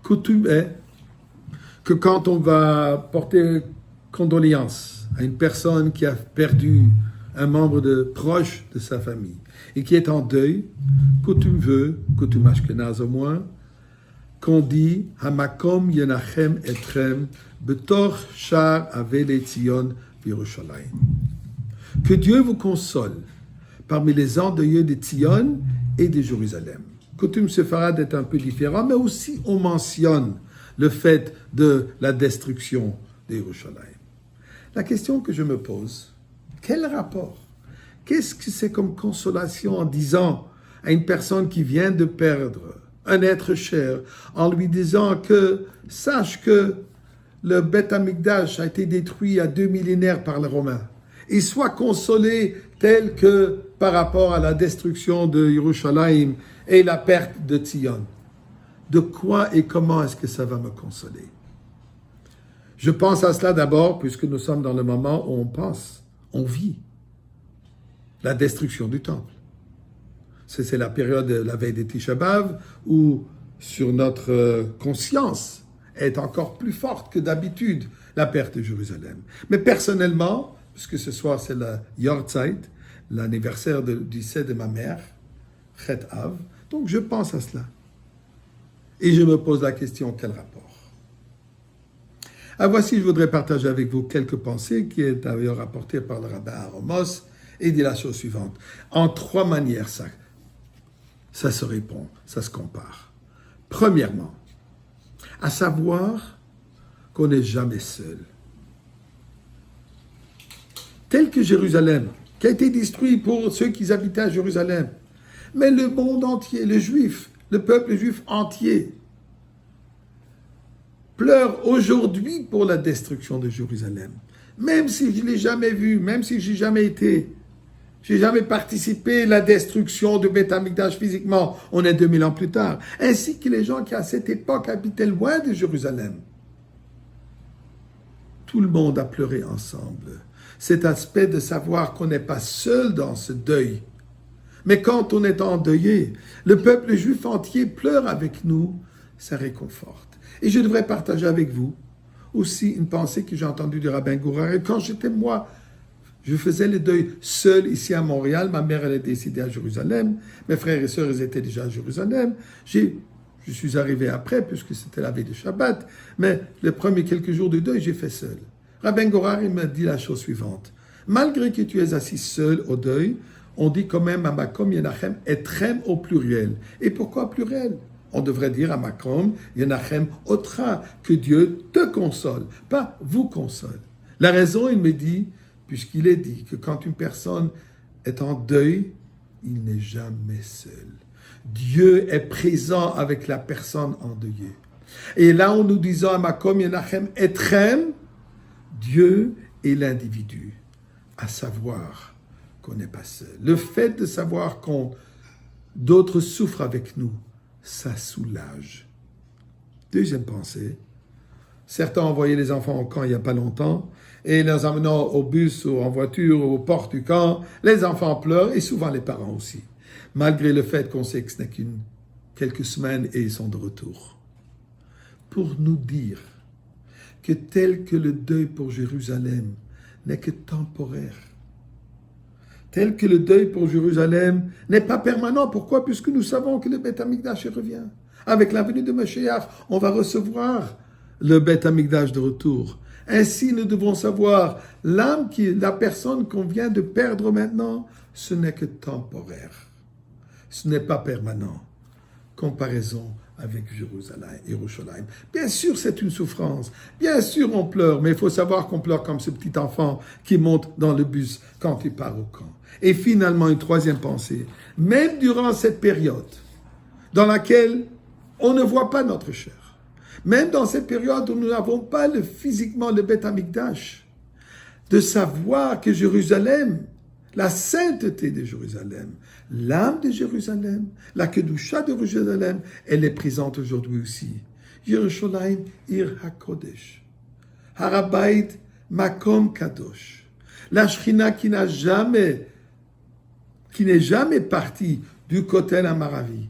coutume est que quand on va porter condoléances à une personne qui a perdu un membre proche de sa famille et qui est en deuil, coutume veut, coutume ashkenaz au moins, qu'on dit Hamakom yenachem etrem betor shar avele Tzion v'Yerushalayim. Que Dieu vous console parmi les endeuillés de Tzion et de Jérusalem. Coutume séfarade est un peu différent, mais aussi on mentionne le fait de la destruction de Yerushalayim. La question que je me pose, quel rapport? Qu'est-ce que c'est comme consolation en disant à une personne qui vient de perdre un être cher, en lui disant que sache que le Beth Amikdash a été détruit il y a 2 millénaires par les Romains, et sois consolé tel que par rapport à la destruction de Yerushalayim et la perte de Tzion. De quoi et comment est-ce que ça va me consoler? Je pense à cela d'abord, puisque nous sommes dans le moment où on pense, on vit la destruction du temple. C'est la période de la veille de Tisha B'Av où, sur notre conscience, est encore plus forte que d'habitude la perte de Jérusalem. Mais personnellement, puisque ce soir c'est la Yortzeit, l'anniversaire du décès de ma mère, Chet Av, donc je pense à cela. Et je me pose la question, quel rapport? Voici, je voudrais partager avec vous quelques pensées qui est d'ailleurs rapportées par le rabbin Aromos, et dit la chose suivante. En 3 manières, ça se répond, ça se compare. Premièrement, à savoir qu'on n'est jamais seul. Tel que Jérusalem, qui a été détruit pour ceux qui habitaient à Jérusalem, mais le monde entier, les Juifs, le peuple juif entier, pleure aujourd'hui pour la destruction de Jérusalem. Même si je ne l'ai jamais vu, même si je n'ai jamais été, j'ai jamais participé à la destruction du Beth Amikdash physiquement, on est 2000 ans plus tard, ainsi que les gens qui à cette époque habitaient loin de Jérusalem. Tout le monde a pleuré ensemble. Cet aspect de savoir qu'on n'est pas seul dans ce deuil. Mais quand on est endeuillé, le peuple juif entier pleure avec nous, ça réconforte. Et je devrais partager avec vous aussi une pensée que j'ai entendue du rabbin Gourari. Quand j'étais moi, je faisais le deuil seul ici à Montréal. Ma mère, elle est décédée à Jérusalem. Mes frères et sœurs, ils étaient déjà à Jérusalem. Je suis arrivé après, puisque c'était la veille de Shabbat. Mais les premiers quelques jours de deuil, j'ai fait seul. Rabbin Gourari m'a dit la chose suivante. Malgré que tu es assis seul au deuil, on dit quand même à Makom Yenachem Etrem au pluriel. Et pourquoi pluriel? On devrait dire à Makom Yenachem Otra, que Dieu te console, pas vous console. La raison, il me dit, puisqu'il est dit que quand une personne est en deuil, il n'est jamais seul. Dieu est présent avec la personne endeuillée. Et là, en nous disant à Makom Yenachem Etrem, Dieu est l'individu, à savoir qu'on n'est pas seul. Le fait de savoir qu'on d'autres souffrent avec nous, ça soulage. Deuxième pensée, certains ont envoyé les enfants au camp il n'y a pas longtemps, et les emmenant au bus ou en voiture ou aux portes du camp, les enfants pleurent, et souvent les parents aussi, malgré le fait qu'on sait que ce n'est qu'une quelques semaines et ils sont de retour. Pour nous dire que tel que le deuil pour Jérusalem n'est que temporaire, tel que le deuil pour Jérusalem n'est pas permanent. Pourquoi? Puisque nous savons que le Beth Amikdash revient. Avec la venue de Mashiach, on va recevoir le Beth Amikdash de retour. Ainsi, nous devons savoir, l'âme, la personne qu'on vient de perdre maintenant, ce n'est que temporaire. Ce n'est pas permanent. Comparaison avec Yerushalayim. Bien sûr, c'est une souffrance. Bien sûr, on pleure, mais il faut savoir qu'on pleure comme ce petit enfant qui monte dans le bus quand il part au camp. Et finalement, une troisième pensée. Même durant cette période dans laquelle on ne voit pas notre chair, même dans cette période où nous n'avons pas physiquement le Beth Amikdash, de savoir que Jérusalem, la sainteté de Jérusalem, l'âme de Jérusalem, la Kedusha de Jérusalem, elle est présente aujourd'hui aussi. Yerushalayim, Ir HaKodesh. Harabait, Makom Kadosh. La Shechina qui n'est jamais partie du Kotel Amaravi.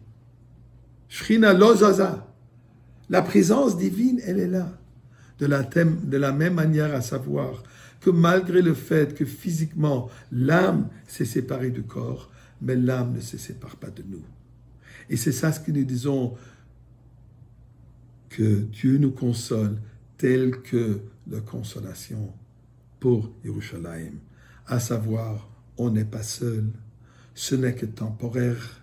Shechina Lozaza. La présence divine, elle est là. De la même manière, à savoir que malgré le fait que physiquement, l'âme s'est séparée du corps, mais l'âme ne se sépare pas de nous. Et c'est ça ce que nous disons, que Dieu nous console tel que la consolation pour Yerushalayim. À savoir, on n'est pas seul, ce n'est que temporaire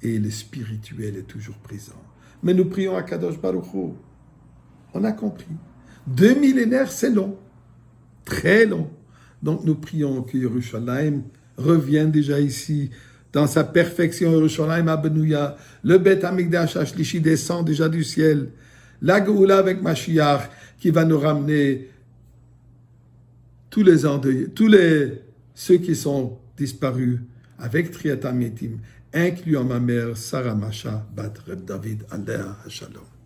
et le spirituel est toujours présent. Mais nous prions à Kadosh Baruch Hu. On a compris. 2 millénaires, c'est long. Très long. Donc nous prions que Yerushalayim revienne déjà ici dans sa perfection. Yerushalayim Abenouya, le Bet Hamikdash Ashlishi descend déjà du ciel. La Géoula avec Mashiach qui va nous ramener tous les endeuillés, ceux qui sont disparus avec Triat HaMetim, incluant ma mère Sarah Masha Bat Reb David Alea Shalom.